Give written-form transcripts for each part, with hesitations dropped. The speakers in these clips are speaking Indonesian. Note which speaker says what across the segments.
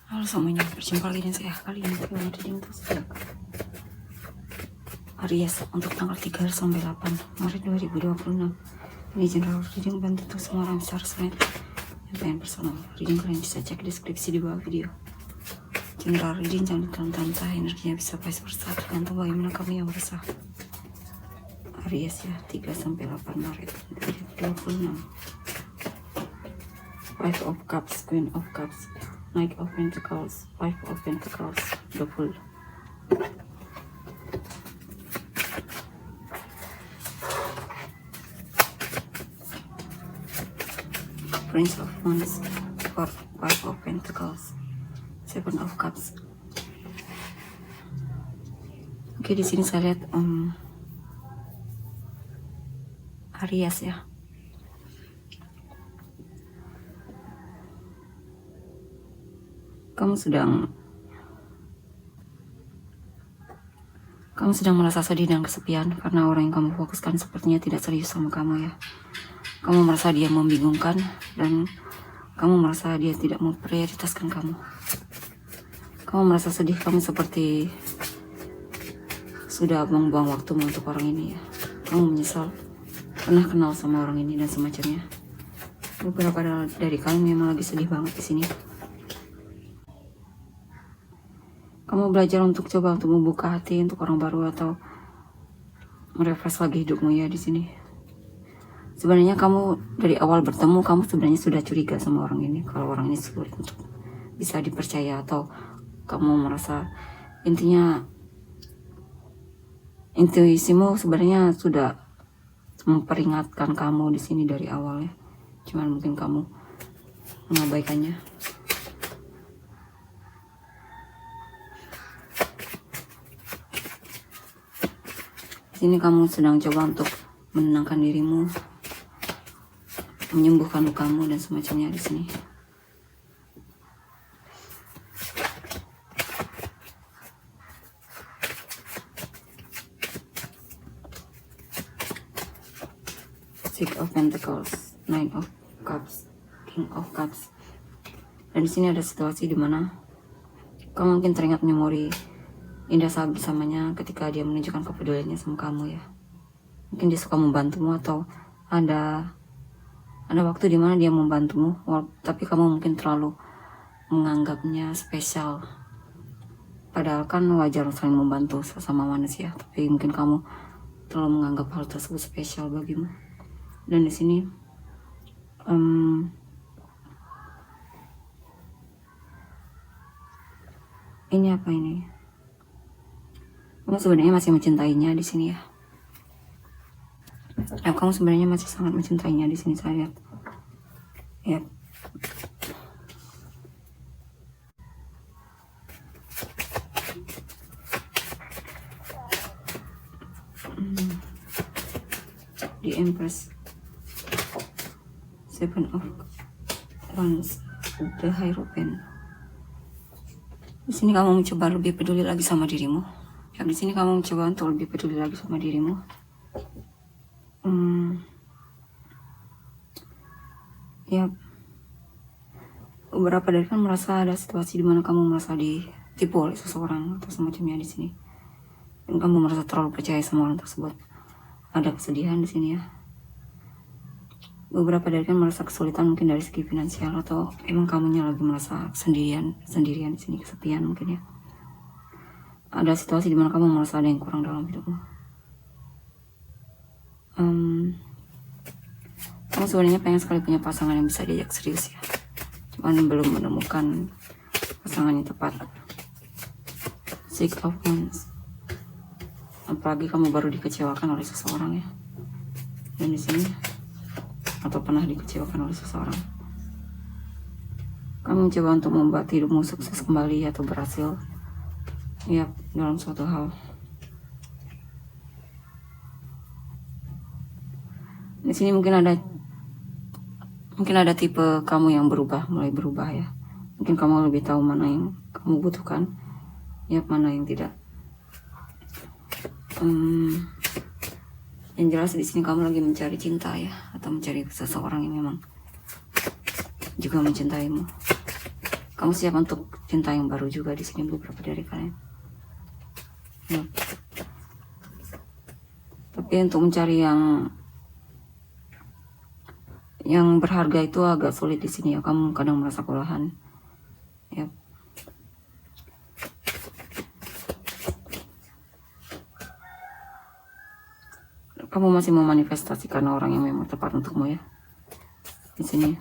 Speaker 1: Halo semuanya, berjumpa lagi dengan saya. Kali ini kita reading untuk sejak Aries untuk tanggal 3 sampai 8 Maret 2026. Ini general reading bantu untuk semua orang besar semuanya yang pengen personal reading. Kalian bisa cek deskripsi di bawah video. General reading jangan ditantang, energinya bisa vice versa, tergantung bagaimana kamu yang berusaha. Aries ya, 3 sampai 8 Maret 2026. Five of Cups, Queen of Cups, Knight of Pentacles, Five of Pentacles, the Fool. Prince of Wands, Five of Pentacles, Seven of Cups. Oke, di sini saya lihat Aries ya. Kamu sedang merasa sedih dan kesepian karena orang yang kamu fokuskan sepertinya tidak serius sama kamu ya. Kamu merasa dia membingungkan dan kamu merasa dia tidak memprioritaskan kamu. Kamu merasa sedih, kamu seperti sudah buang-buang waktumu untuk orang ini ya. Kamu menyesal pernah kenal sama orang ini dan semacamnya. Beberapa dari kamu memang lagi sedih banget di sini. Kamu belajar untuk coba untuk membuka hati untuk orang baru atau merefresh lagi hidupmu ya di sini. Sebenarnya kamu dari awal bertemu kamu sebenarnya sudah curiga sama orang ini, kalau orang ini sulit untuk bisa dipercaya, atau kamu merasa intinya intuisimu sebenarnya sudah memperingatkan kamu di sini dari awal ya. Cuman mungkin kamu mengabaikannya. Di sini kamu sedang coba untuk menenangkan dirimu, menyembuhkan lukamu dan semacamnya di sini. Six of Pentacles, Nine of Cups, King of Cups. Dan di sini ada situasi di mana kamu mungkin teringat memori indah saat bersamanya ketika dia menunjukkan kepeduliannya sama kamu ya. Mungkin dia suka membantumu atau ada waktu di mana dia membantumu, tapi kamu mungkin terlalu menganggapnya spesial. Padahal kan wajar saling membantu sesama manusia, tapi mungkin kamu terlalu menganggap hal tersebut spesial bagimu. Dan di sini ini apa ini? Kamu sebenarnya masih mencintainya di sini ya. Kamu sebenarnya masih sangat mencintainya di sini saya lihat. Ya. The Empress, Seven of Wands, The Hierophant. Di sini kamu mencoba lebih peduli lagi sama dirimu. Ya, di sini kamu mencoba untuk lebih peduli lagi sama dirimu. Ya, beberapa dari kan merasa ada situasi di mana kamu merasa ditipu oleh seseorang atau semacamnya di sini. Dan kamu merasa terlalu percaya sama orang tersebut. Ada kesedihan di sini ya. Beberapa dari kan merasa kesulitan mungkin dari segi finansial, atau emang kamunya lagi merasa sendirian di sini, kesepian mungkin ya. Ada situasi di mana kamu merasa ada yang kurang dalam hidupmu. Kamu sebenarnya pengen sekali punya pasangan yang bisa diajak serius ya. Cuman belum menemukan pasangan yang tepat. Six of Wands. Apalagi kamu baru dikecewakan oleh seseorang ya. Dan di sini atau pernah dikecewakan oleh seseorang. Kamu mencoba untuk membuat hidupmu sukses kembali atau berhasil ya dalam suatu hal. Di sini mungkin ada tipe kamu yang mulai berubah ya. Mungkin kamu lebih tahu mana yang kamu butuhkan, ya mana yang tidak. Yang jelas di sini kamu lagi mencari cinta ya, atau mencari seseorang yang memang juga mencintaimu. Kamu siap untuk cinta yang baru juga di sini beberapa dari kalian. Ya. Tapi untuk mencari yang berharga itu agak sulit di sini ya. Kamu kadang merasa kelelahan. Ya. Kamu masih memanifestasikan orang yang memang tepat untukmu ya. Di sini.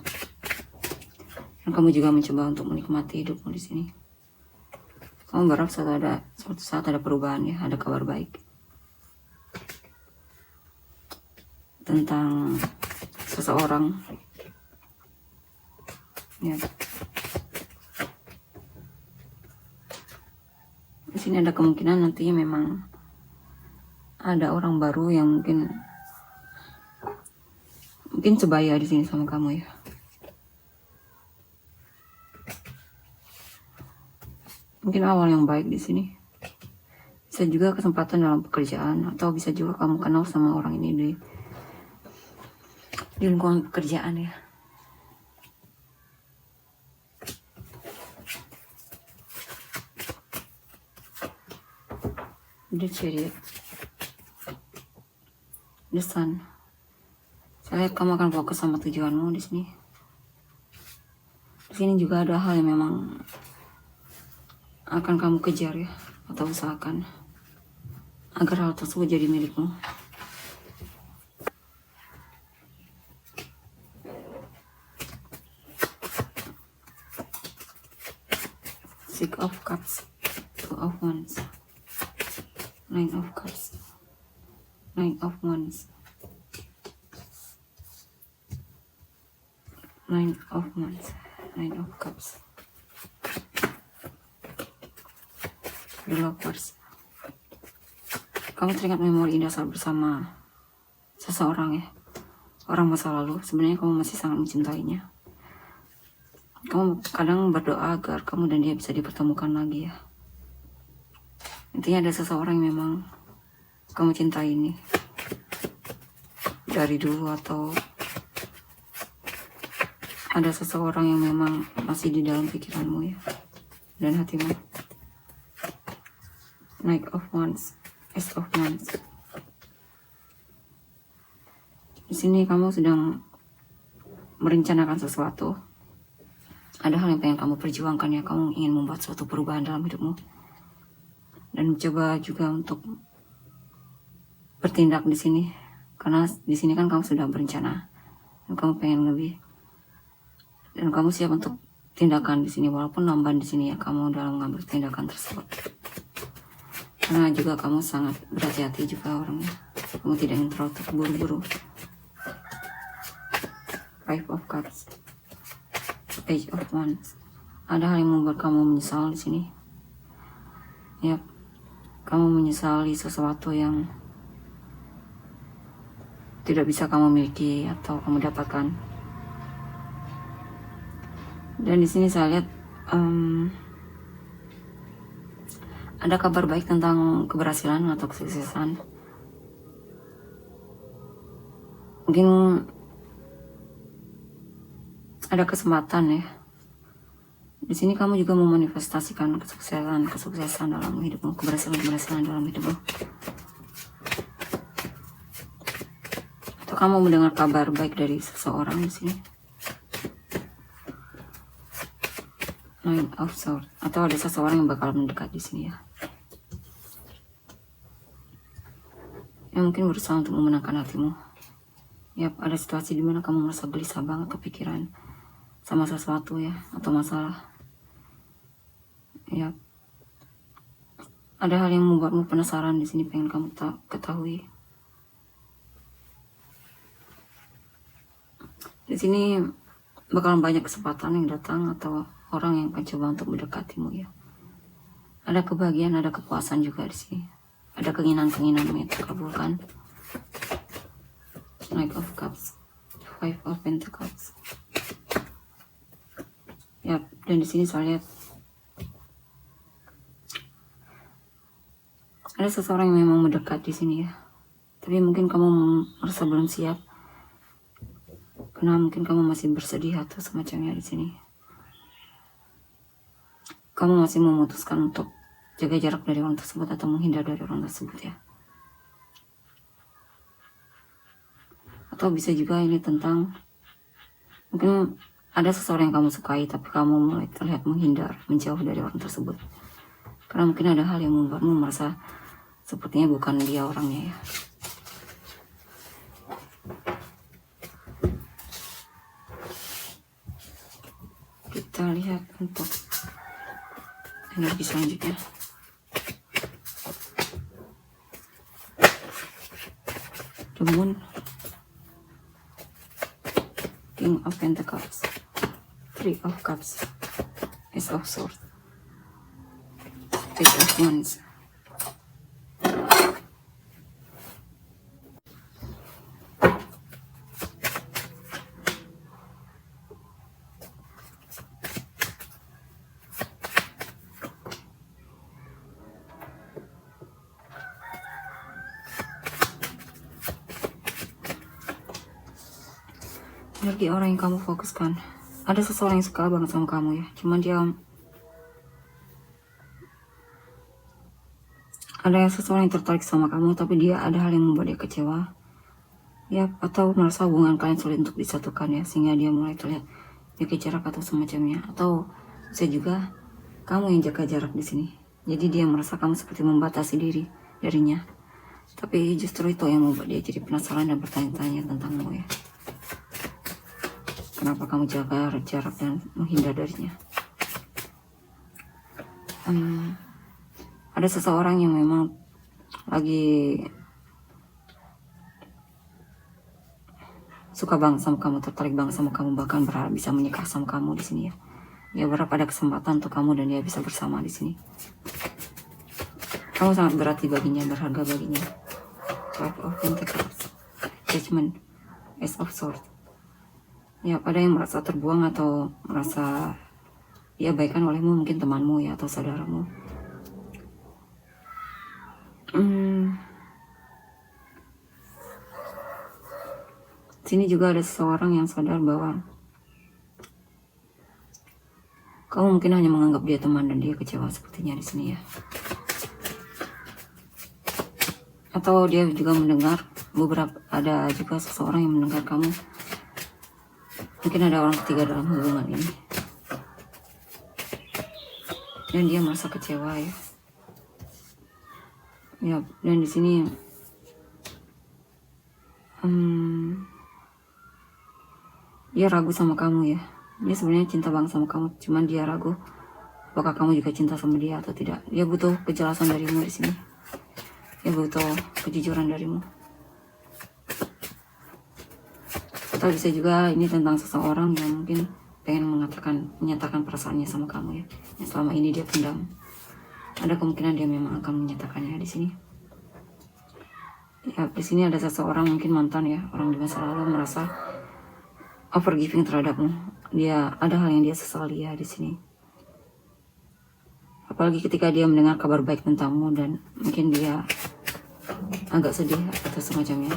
Speaker 1: Dan kamu juga mencoba untuk menikmati hidupmu di sini. Kamu berharap suatu saat ada perubahan ya, ada kabar baik tentang seseorang. Ya. Di sini ada kemungkinan nantinya memang ada orang baru yang mungkin sebaya di sini sama kamu ya. Mungkin awal yang baik di sini. Bisa juga kesempatan dalam pekerjaan, atau bisa juga kamu kenal sama orang ini di lingkungan pekerjaan ya. The Chariot, The Sun. Saya lihat kamu akan fokus sama tujuanmu di sini. Di sini juga ada hal yang memang akan kamu kejar ya, atau usahakan agar hal tersebut jadi milikmu. Six of Cups, Two of Wands, Nine of Cups, Nine of Wands, Nine of Wands, Nine of Cups, The Lovers. Kamu teringat memori indah saat bersama seseorang ya, orang masa lalu. Sebenarnya kamu masih sangat mencintainya. Kamu kadang berdoa agar kamu dan dia bisa dipertemukan lagi ya. Intinya ada seseorang yang memang kamu cintai ini dari dulu, atau ada seseorang yang memang masih di dalam pikiranmu ya, dan hatimu. Knight of Wands, Ace of Wands. Di sini kamu sedang merencanakan sesuatu. Ada hal yang pengen kamu perjuangkan ya. Kamu ingin membuat suatu perubahan dalam hidupmu, dan mencoba juga untuk bertindak di sini. Karena di sini kan kamu sudah berencana, dan kamu pengen lebih, dan kamu siap untuk tindakan di sini, walaupun lamban di sini ya kamu dalam mengambil tindakan tersebut. Karena juga kamu sangat berhati-hati juga orangnya. Kamu tidak ingin terlalu terburu-buru. Five of Cups, Page of Wands. Ada hal yang membuat kamu menyesal di sini. Yap, kamu menyesali sesuatu yang tidak bisa kamu miliki atau kamu dapatkan. Dan di sini saya lihat ada kabar baik tentang keberhasilan atau kesuksesan. Mungkin ada kesempatan ya. Di sini kamu juga memanifestasikan kesuksesan dalam hidupmu, keberhasilan dalam hidupmu. Atau kamu mendengar kabar baik dari seseorang di sini. Nine of Swords, atau ada seseorang yang bakal mendekat di sini ya. Yang mungkin berusaha untuk memenangkan hatimu. Yap, ada situasi di mana kamu merasa gelisah banget, kepikiran sama sesuatu ya, atau masalah. Yap, ada hal yang membuatmu penasaran di sini, pengen kamu ketahui. Di sini bakalan banyak kesempatan yang datang, atau orang yang akan coba untuk mendekatimu ya. Ada kebahagiaan, ada kepuasan juga di sini. Ada keinginan-keinginanmu yang terkabulkan. Knight of Cups, Five of Pentacles. Ya, dan di sini saya lihat ada seseorang yang memang mendekat di sini ya. Tapi mungkin kamu merasa belum siap, karena mungkin kamu masih bersedih atau semacamnya di sini. kamu masih memutuskan untuk jaga jarak dari orang tersebut atau menghindar dari orang tersebut ya. Atau bisa juga ini tentang mungkin ada seseorang yang kamu sukai tapi kamu mulai terlihat menghindar, menjauh dari orang tersebut. Karena mungkin ada hal yang membuatmu merasa sepertinya bukan dia orangnya ya. Kita lihat untuk energi selanjutnya. The Moon, King of Pentacles, Three of Cups, Ace of Swords, Page of Wands. Energi orang yang kamu fokuskan. Ada seseorang yang suka banget sama kamu ya. Cuman dia ada seseorang yang tertarik sama kamu, tapi dia ada hal yang membuat dia kecewa. Ya, atau merasa hubungan kalian sulit untuk disatukan ya, sehingga dia mulai terlihat jaga jarak atau semacamnya. Atau bisa juga kamu yang jaga jarak di sini. Jadi dia merasa kamu seperti membatasi diri darinya. Tapi justru itu yang membuat dia jadi penasaran dan bertanya-tanya tentangmu ya. Kenapa kamu jaga jarak dan menghindar darinya? Ada seseorang yang memang lagi suka banget sama kamu, tertarik banget sama kamu, bahkan berharap bisa menikah sama kamu di sini ya. Dia berharap ada kesempatan untuk kamu dan dia bisa bersama di sini. Kamu sangat berarti baginya, berharga baginya. Five of Pentacles, Judgment, Ace of Swords. Ya, ada yang merasa terbuang atau merasa diabaikan olehmu, mungkin temanmu ya atau saudaramu. Sini juga ada seseorang yang sadar bahwa kamu mungkin hanya menganggap dia teman dan dia kecewa sepertinya di sini ya. Atau dia juga mendengar ada juga seseorang yang mendengar kamu. Mungkin ada orang ketiga dalam hubungan ini. Dan dia merasa kecewa ya. Ya, dan di sini dia ragu sama kamu ya. Dia sebenarnya cinta banget sama kamu, cuman dia ragu apakah kamu juga cinta sama dia atau tidak. Dia butuh kejelasan darimu di sini. Dia butuh kejujuran darimu. Atau bisa juga ini tentang seseorang yang mungkin pengen menyatakan perasaannya sama kamu ya. Yang selama ini dia pendam. Ada kemungkinan dia memang akan menyatakannya di sini. Ya, di sini ada seseorang mungkin mantan ya, orang di masa lalu merasa overgiving terhadapmu. Dia ada hal yang dia sesali ya di sini. Apalagi ketika dia mendengar kabar baik tentangmu dan mungkin dia agak sedih atau semacamnya.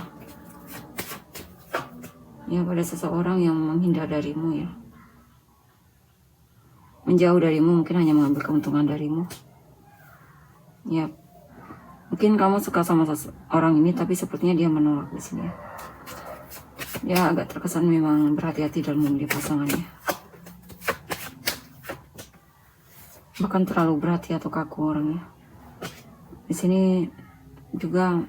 Speaker 1: Ya, pada seseorang yang menghindar darimu ya. Menjauh darimu, mungkin hanya mengambil keuntungan darimu. Ya, mungkin kamu suka sama orang ini, tapi sepertinya dia menolak di sini ya. Dia agak terkesan memang berhati-hati dalam memilih pasangannya. Bahkan terlalu berhati atau kaku orangnya. Di sini juga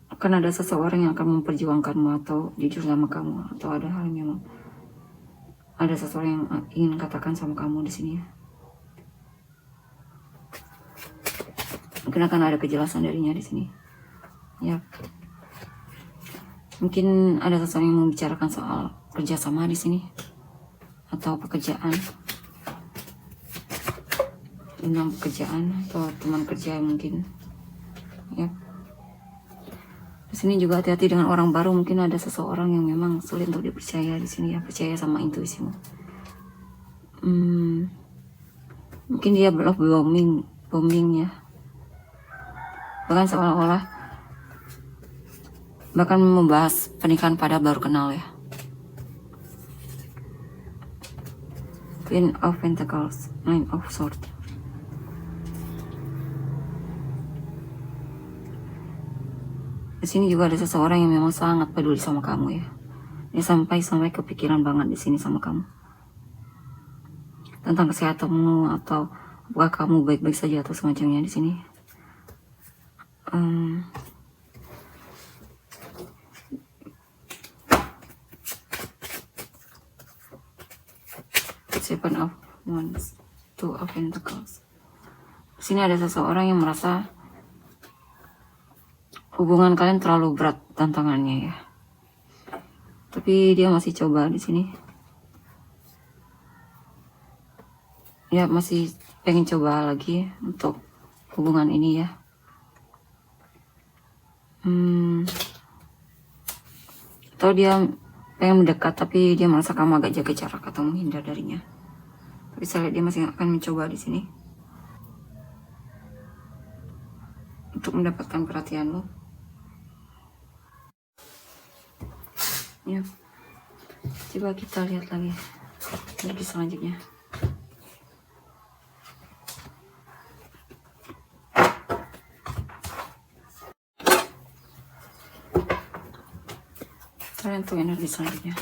Speaker 1: akan ada seseorang yang akan memperjuangkanmu atau jujur sama kamu, atau ada hal yang memang ada seseorang yang ingin katakan sama kamu di sini ya. Mungkin akan ada kejelasan darinya di sini. Ya. Mungkin ada seseorang yang membicarakan soal kerjasama di sini atau pekerjaan, tentang pekerjaan atau teman kerja mungkin. Ya. Di sini juga hati-hati dengan orang baru. Mungkin ada seseorang yang memang sulit untuk dipercaya di sini ya, percaya sama intuisimu. Mungkin dia love bombing ya. Bahkan seolah-olah bahkan membahas pernikahan pada baru kenal ya. Queen of Pentacles, Nine of Swords. Di sini juga ada seseorang yang memang sangat peduli sama kamu ya. Dia sampai kepikiran banget di sini sama kamu. Tentang kesehatanmu atau apakah kamu baik-baik saja atau semacamnya di sini. Seven of Wands, Two of Pentacles. Di sini ada seseorang yang merasa hubungan kalian terlalu berat tantangannya ya. Tapi dia masih coba di sini. Ya masih pengen coba lagi untuk hubungan ini ya. Atau dia pengen mendekat tapi dia merasa kamu agak jaga jarak atau menghindar darinya. Tapi saya lihat dia masih akan mencoba di sini untuk mendapatkan perhatianmu. Ya, coba kita lihat lagi selanjutnya. Kalian tuh energi selanjutnya.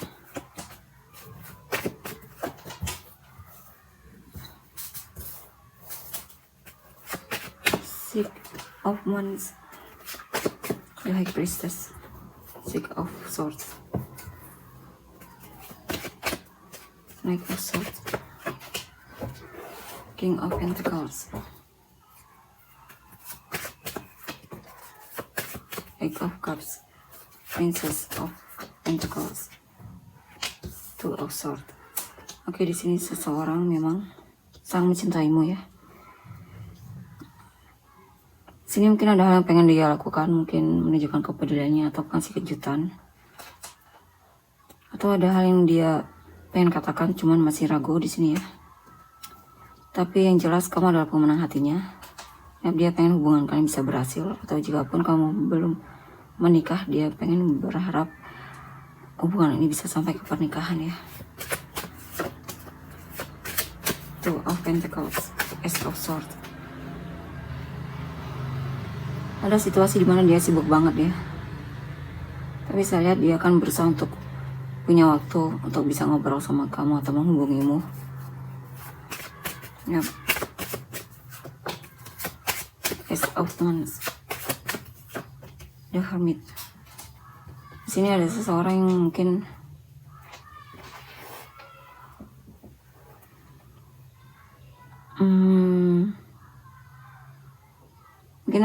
Speaker 1: Six of Wands, the High Priestess, Six of Swords, Knight of Swords, King of Pentacles, Eight of Cups, Princess of Pentacles, Two of Swords. Oke, di sini seseorang memang sangat mencintaimu ya. Sini mungkin ada hal yang pengen dia lakukan, mungkin menunjukkan kepeduliannya atau kasih kejutan, atau ada hal yang dia pengen katakan cuman masih ragu di sini ya. Tapi yang jelas kamu adalah pemenang hatinya. Ya, dia pengen hubungan kalian bisa berhasil, atau jika pun kamu belum menikah, dia pengen berharap hubungan ini bisa sampai ke pernikahan ya. Two of Pentacles, Ace of Swords. Ada situasi dimana dia sibuk banget ya. Tapi saya lihat dia akan berusaha untuk punya waktu untuk bisa ngobrol sama kamu atau menghubungimu. Ya. Ace of Wands, The Hermit. Di sini ada seseorang yang mungkin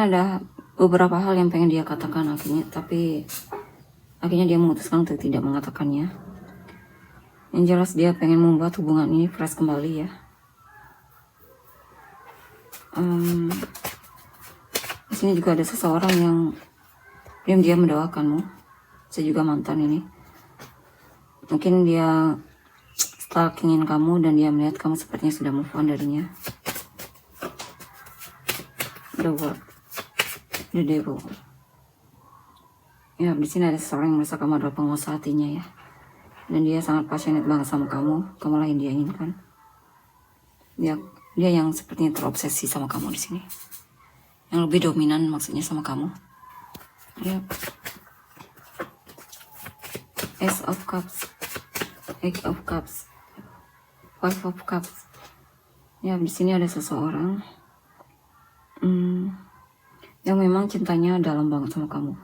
Speaker 1: ada beberapa hal yang pengen dia katakan akhirnya, tapi akhirnya dia memutuskan untuk tidak mengatakannya. Yang jelas dia pengen membuat hubungan ini fresh kembali ya. Di sini juga ada seseorang yang diam-diam mendoakanmu. Saya juga mantan ini. Mungkin dia stalkingin kamu dan dia melihat kamu sepertinya sudah move on darinya. The World, The Devil. Ya, di sini ada seseorang yang merasa kamu adalah penguasa hatinya ya. Dan dia sangat passionate banget sama kamu. Kamu lah yang dia inginkan. Dia yang sepertinya terobsesi sama kamu di sini. Yang lebih dominan maksudnya sama kamu. Ya. Ace of Cups, Eight of Cups, Five of Cups. Ya, di sini ada seseorang yang memang cintanya dalam banget sama kamu.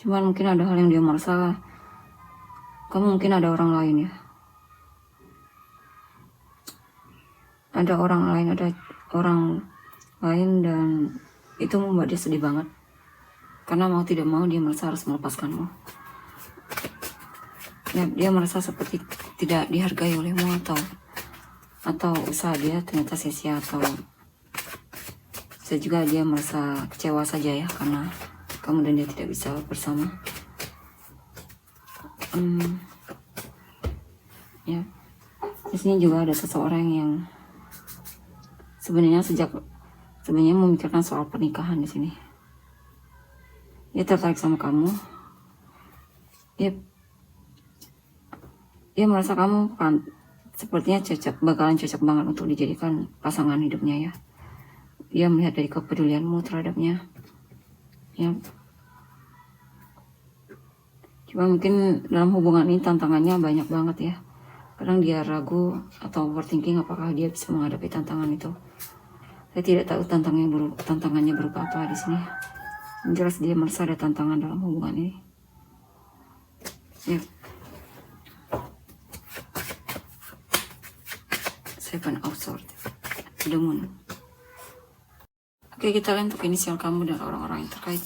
Speaker 1: Cuman mungkin ada hal yang dia merasa kamu mungkin ada orang lain ya. Ada orang lain dan itu membuat dia sedih banget. Karena mau tidak mau dia merasa harus melepaskanmu. Ya, dia merasa seperti tidak dihargai olehmu atau usaha dia ternyata sia-sia, atau saya juga dia merasa kecewa saja ya karena kamu dan dia tidak bisa bersama. Ya, di sini juga ada seseorang yang sebenarnya memikirkan soal pernikahan di sini. Dia tertarik sama kamu. Dia merasa kamu sepertinya bakalan cocok banget untuk dijadikan pasangan hidupnya ya. Dia melihat dari kepedulianmu terhadapnya ya. Cuma mungkin dalam hubungan ini tantangannya banyak banget ya. Kadang dia ragu atau overthinking apakah dia bisa menghadapi tantangan itu. Saya tidak tahu tantangannya berupa apa di sini. Yang jelas dia merasa ada tantangan dalam hubungan ini. Ya. Seven of Swords, The Moon. Oke, kita lihat untuk inisial kamu dan orang-orang yang terkait.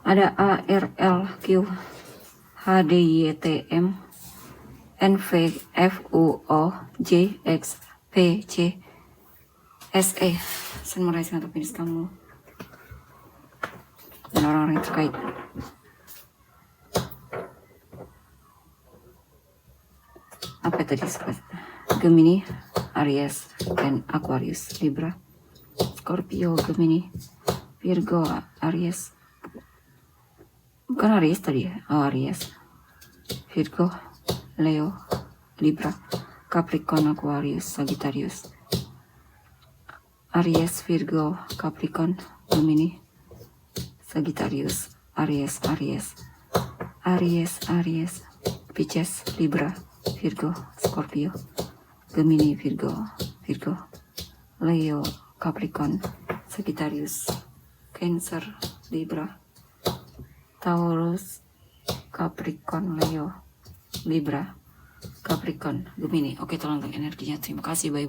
Speaker 1: Ada A, R, L, Q, H, D, Y, T, M, N, V, F, U, O, J, X, P, C, S, E. Saya meraihkan untuk finish kamu dan orang-orang yang terkait. Apa tadi? Gemini, Aries, dan Aquarius, Libra, Scorpio, Gemini, Virgo, Aries. Bukan Aries tadi ya? Oh, Aries, Virgo, Leo, Libra, Capricorn, Aquarius, Sagittarius. Aries, Virgo, Capricorn, Gemini, Sagittarius, Aries, Pisces, Libra, Virgo, Scorpio, Gemini, Virgo, Leo, Capricorn, Sagittarius, Cancer, Libra, Taurus, Capricorn, Leo, Libra, Capricorn, Gemini. Oke, tolong untuk energinya. Terima kasih. Bye.